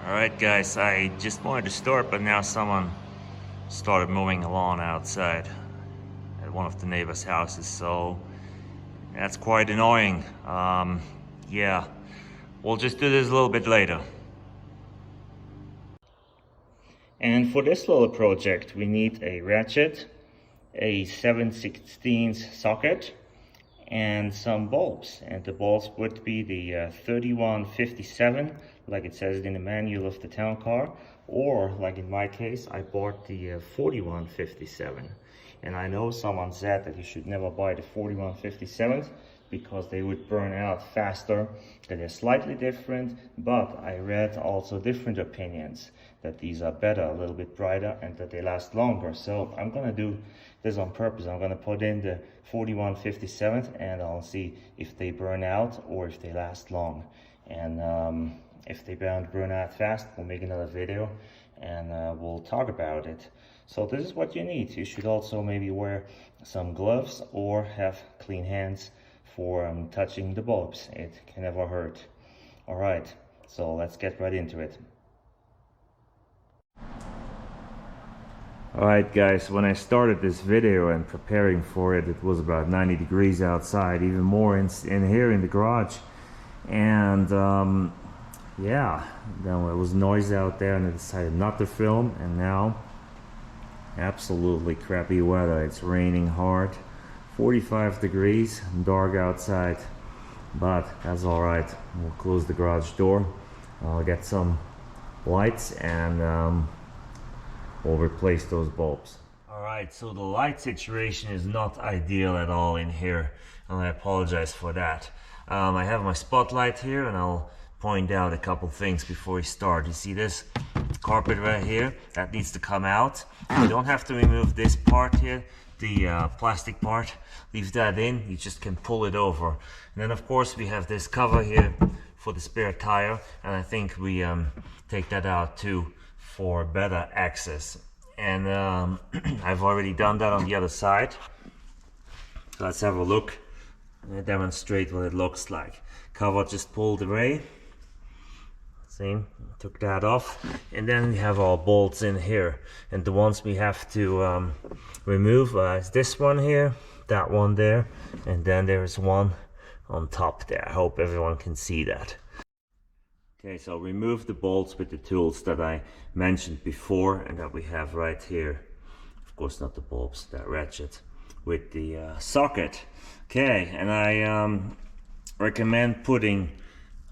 Alright guys, I just wanted to start, but now someone started mowing the lawn outside at one of the neighbors' houses, so that's quite annoying. Yeah, we'll just do this a little bit later. And for this little project, we need a ratchet, a 7/16 socket, and some bulbs. And the bulbs would be the 3157, like it says in the manual of the town car, or like in my case, I bought the 4157. And I know someone said that you should never buy the 4157s because they would burn out faster, that they're slightly different, but I read also different opinions, that these are better, a little bit brighter, and that they last longer. So I'm gonna do this on purpose. I'm gonna put in the 4157 and I'll see if they burn out or if they last long. And if they burn out fast, we'll make another video and we'll talk about it. So this is what you need. You should also maybe wear some gloves or have clean hands for touching the bulbs. It can never hurt. All right, so let's get right into it. Alright guys, when I started this video and preparing for it, it was about 90 degrees outside, even more in here in the garage. And yeah, then it was noisy out there and I decided not to film, and now absolutely crappy weather. It's raining hard, 45 degrees, dark outside, but that's alright. We'll close the garage door, I'll get some lights, and we'll replace those bulbs. Alright, so the light situation is not ideal at all in here, and I apologize for that. I have my spotlight here, and I'll point out a couple things before we start. You see this carpet right here? That needs to come out. You don't have to remove this part here, the plastic part. Leave that in, you just can pull it over. And then of course we have this cover here for the spare tire, and I think we take that out too for better access. And I've already done that on the other side. So let's have a look and demonstrate what it looks like. Cover just pulled away. See, took that off, and then we have our bolts in here, and the ones we have to remove is this one here, that one there, and then there's one on top there. I hope everyone can see that. Okay, so remove the bolts with the tools that I mentioned before and that we have right here. Of course not the bulbs, that ratchet with the socket. Okay, and I recommend putting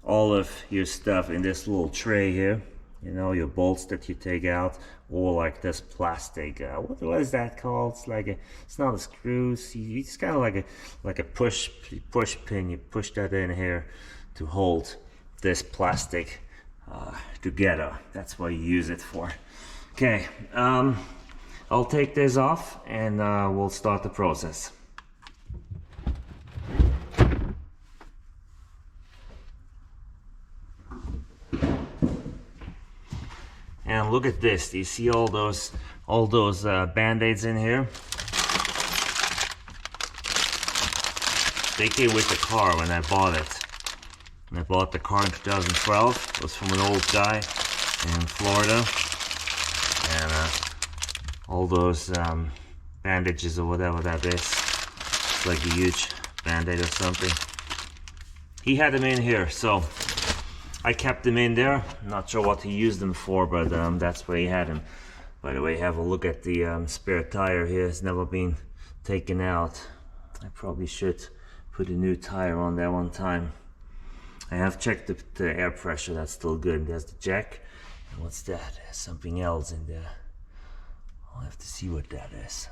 all of your stuff in this little tray here, you know, your bolts that you take out, or like this plastic, what is that called? It's like it's not a screw, it's kind of like a push pin. You push that in here to hold this plastic together. That's what you use it for. Okay, I'll take this off and we'll start the process. And look at this. Do you see all those band-aids in here? They came with the car when I bought it. And I bought the car in 2012. It was from an old guy in Florida. And all those bandages or whatever that is. It's like a huge band-aid or something. He had them in here, so I kept them in there. I'm not sure what he used them for, but that's where he had them. By the way, have a look at the spare tire here. It's never been taken out. I probably should put a new tire on there one time. I have checked the air pressure, that's still good. There's the jack. And what's that? There's something else in there. I'll have to see what that is.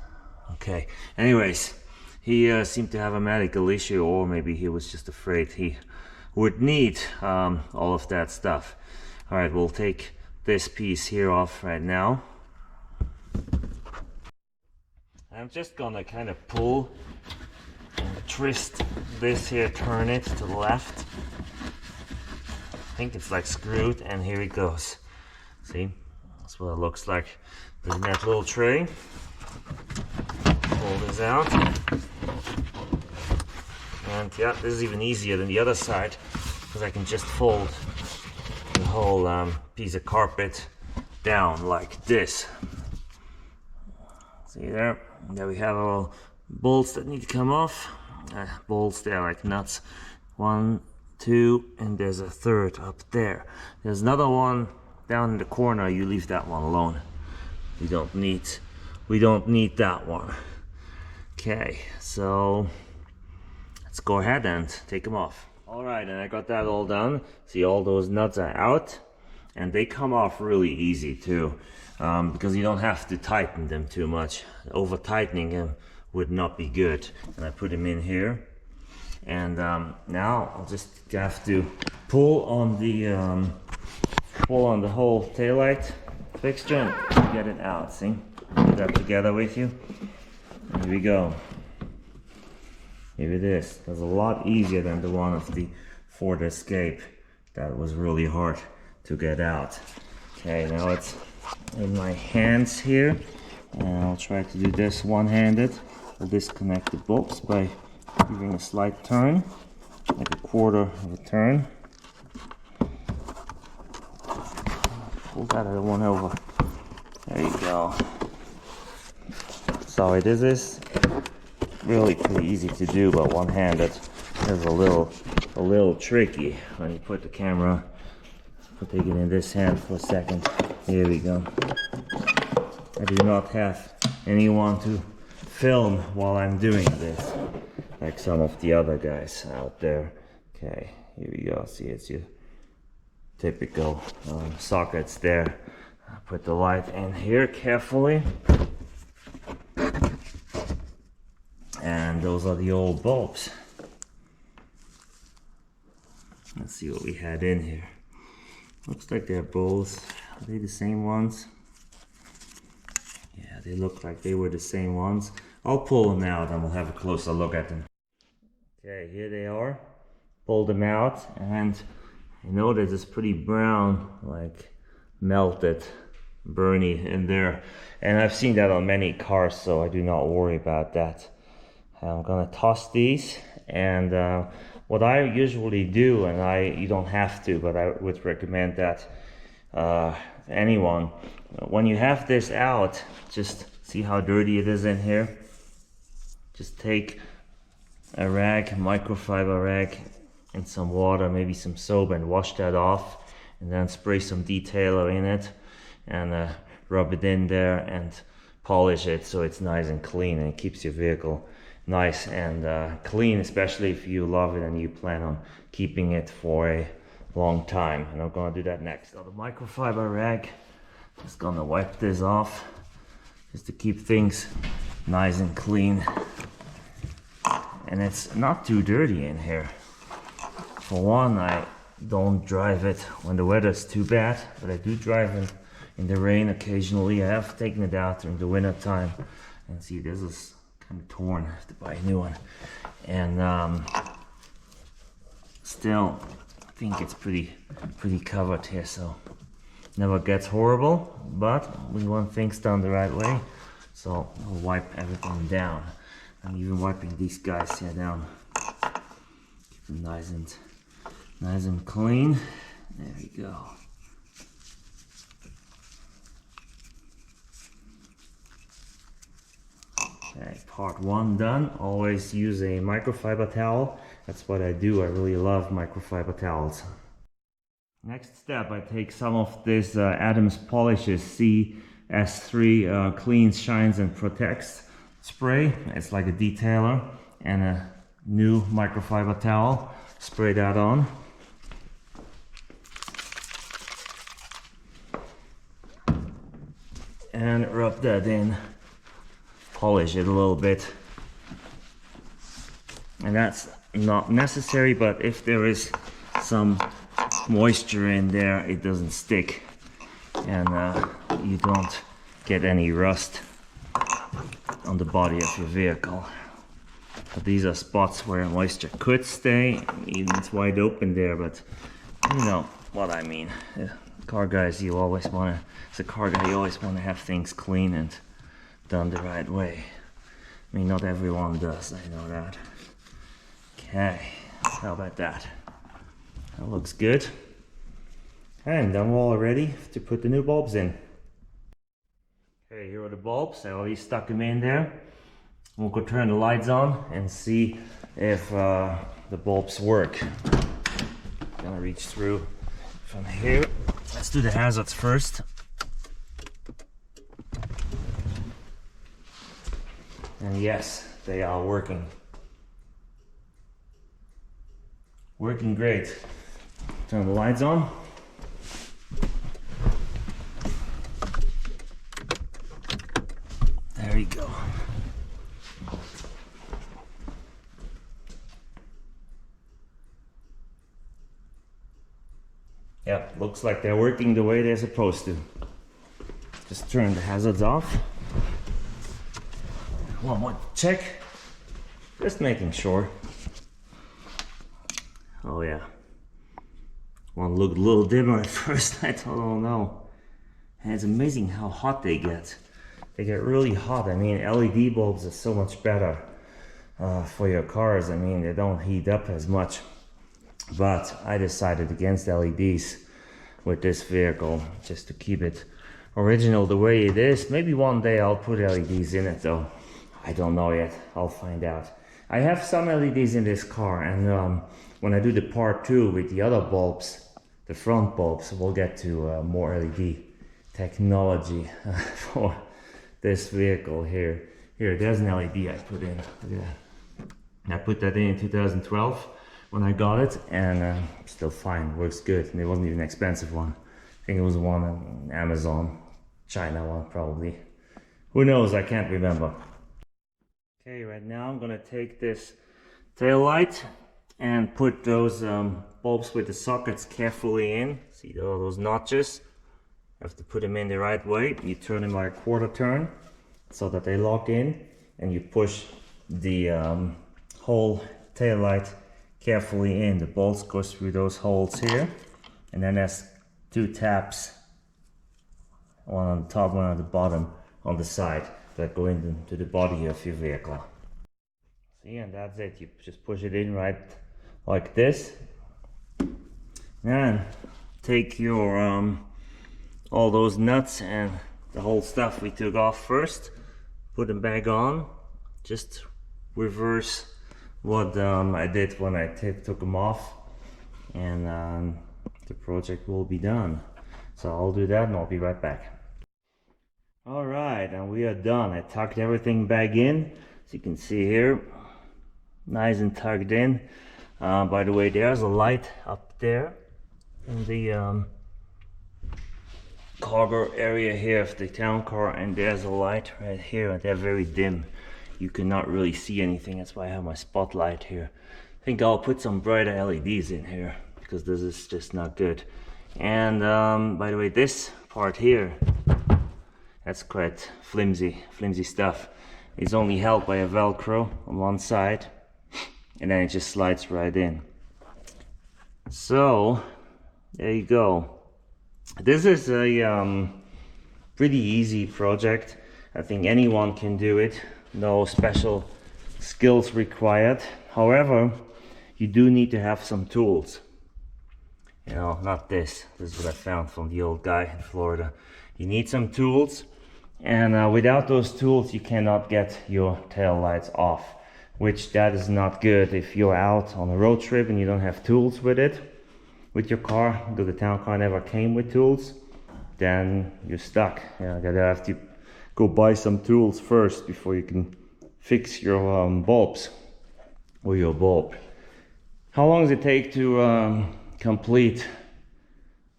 Okay, anyways, he seemed to have a medical issue, or maybe he was just afraid he would need all of that stuff. All right, we'll take this piece here off right now. I'm just gonna kind of pull and twist this here, turn it to the left. I think it's like screwed, and here it goes. See, that's what it looks like. Put in that little tray, pull this out. And yeah, this is even easier than the other side because I can just fold the whole piece of carpet down like this. See there? There we have all bolts that need to come off. Bolts there like nuts. 1, 2, and there's a third up there. There's another one down in the corner. You leave that one alone. We don't need that one. Okay, so let's go ahead and take them off. All right, and I got that all done. See, all those nuts are out, and they come off really easy too, because you don't have to tighten them too much. Over tightening them would not be good. And I put them in here, and now I'll just have to pull on the whole taillight fixture and get it out. See, put that together with you. Here we go. Here it is. That's a lot easier than the one of the Ford Escape. That was really hard to get out. Okay, now it's in my hands here, and I'll try to do this one-handed. I'll disconnect the bolts by giving a slight turn, like a quarter of a turn. Pull that other one over. There you go. So this is really pretty easy to do, but one-handed is a little tricky when you put the camera. I'll take it in this hand for a second. Here we go. I do not have anyone to film while I'm doing this, like some of the other guys out there. Okay, here we go. See, it's your typical sockets there. I'll put the light in here carefully. And those are the old bulbs. Let's see what we had in here. Looks like they're both, are they the same ones? Yeah, they look like they were the same ones. I'll pull them out and we'll have a closer look at them. Okay, here they are. Pull them out, and you notice it's pretty brown, like melted, burny in there. And I've seen that on many cars, so I do not worry about that. I'm gonna toss these, and what I usually do, and you don't have to, but I would recommend that anyone, when you have this out, just see how dirty it is in here. Just take a rag, a microfiber rag, and some water, maybe some soap, and wash that off, and then spray some detailer in it, and rub it in there and polish it so it's nice and clean, and it keeps your vehicle nice and clean, especially if you love it and you plan on keeping it for a long time. And I'm gonna do that next. So the microfiber rag, just gonna wipe this off just to keep things nice and clean. And it's not too dirty in here. For one, I don't drive it when the weather's too bad, but I do drive it in the rain occasionally. I have taken it out during the winter time, and see, this is kind of torn. I have to buy a new one. And still, I think it's pretty covered here, so never gets horrible, but we want things done the right way, so I'll wipe everything down. I'm even wiping these guys here down. Keep them nice and clean. There we go. Okay, part one done. Always use a microfiber towel. That's what I do. I really love microfiber towels. Next step, I take some of this Adams Polishes CS3 Cleans, Shines and Protects spray. It's like a detailer, and a new microfiber towel. Spray that on. And rub that in. Polish it a little bit. And that's not necessary, but if there is some moisture in there, it doesn't stick, and you don't get any rust on the body of your vehicle. But these are spots where moisture could stay. Even it's wide open there, but you know what I mean. Car guys, you always want to, as a car guy, you always want to have things clean and done the right way. I mean, not everyone does, I know that. Okay, how about that? That looks good. And then we're all ready to put the new bulbs in. Okay, here are the bulbs. I already stuck them in there. We'll go turn the lights on and see if the bulbs work. I'm gonna reach through from here. Let's do the hazards first. And yes, they are working. Working great. Turn the lights on. There you go. Yeah, looks like they're working the way they're supposed to. Just turn the hazards off. One more check. Just making sure. Oh yeah. One looked a little dimmer at first. I thought, oh no. And it's amazing how hot they get. They get really hot. I mean, LED bulbs are so much better for your cars. I mean, they don't heat up as much. But I decided against LEDs with this vehicle, just to keep it original the way it is. Maybe one day I'll put LEDs in it though. I don't know yet. I'll find out. I have some LEDs in this car, and when I do the part 2 with the other bulbs, the front bulbs, we'll get to more LED technology for this vehicle here. Here, there's an LED I put in. Yeah. I put that in 2012 when I got it, and still fine, works good. And it wasn't even an expensive one. I think it was one on Amazon, China one probably. Who knows, I can't remember. Okay, right now I'm gonna take this tail light and put those bulbs with the sockets carefully in. See all those notches? You have to put them in the right way. You turn them by a quarter turn so that they lock in, and you push the whole tail light carefully in. The bolts go through those holes here, and then there's 2 taps, one on the top, one on the bottom on the side, that go into the body of your vehicle. See, and that's it. You just push it in right like this, and take your all those nuts and the whole stuff we took off first, put them back on. Just reverse what I did when I took them off, and the project will be done. So I'll do that and I'll be right back. Alright, and we are done. I tucked everything back in, as you can see here, nice and tucked in. By the way, there's a light up there in the cargo area here of the town car, and there's a light right here, and they're very dim. You cannot really see anything. That's why I have my spotlight here. I think I'll put some brighter LEDs in here, because this is just not good. And by the way, this part here, that's quite flimsy stuff. It's only held by a Velcro on one side, and then it just slides right in. So there you go. This is a pretty easy project. I think anyone can do it. No special skills required. However, you do need to have some tools. You know, not this. This is what I found from the old guy in Florida. You need some tools, and without those tools you cannot get your tail lights off, which that is not good if you're out on a road trip and you don't have tools with it, with your car, because the town car never came with tools. Then you're stuck. You gotta have to go buy some tools first before you can fix your bulbs or your bulb. How long does it take to complete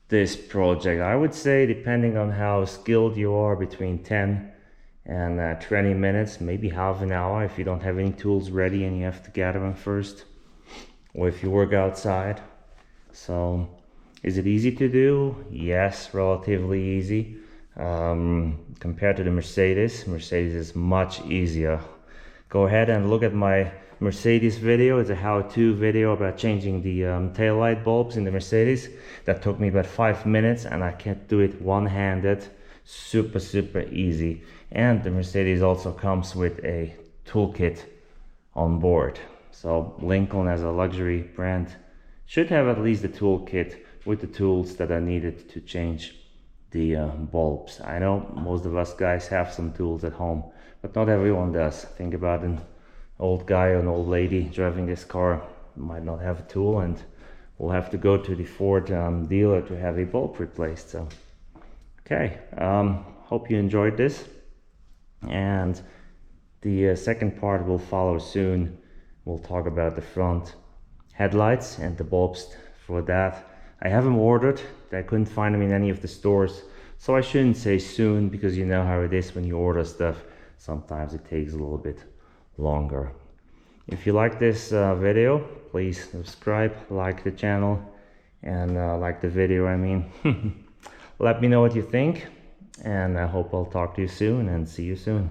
this project? I would say, depending on how skilled you are, between 10 and 20 minutes, maybe half an hour if you don't have any tools ready and you have to gather them first, or if you work outside. So is it easy to do? Yes, relatively easy. Compared to the Mercedes is much easier. Go ahead and look at my Mercedes video. It's a how-to video about changing the taillight bulbs in the Mercedes. That took me about 5 minutes, and I can do it one-handed. Super easy. And the Mercedes also comes with a toolkit on board. So Lincoln, as a luxury brand, should have at least a toolkit with the tools that I needed to change the bulbs. I know most of us guys have some tools at home, but not everyone does. Think about an old guy or an old lady driving this car, might not have a tool, and will have to go to the Ford dealer to have a bulb replaced. So okay, hope you enjoyed this, and the second part will follow soon. We'll talk about the front headlights and the bulbs for that. I have them ordered. I couldn't find them in any of the stores, so I shouldn't say soon, because you know how it is when you order stuff. Sometimes it takes a little bit longer. If you like this video, please subscribe, like the channel, and like the video, I mean. Let me know what you think, and I hope I'll talk to you soon and see you soon.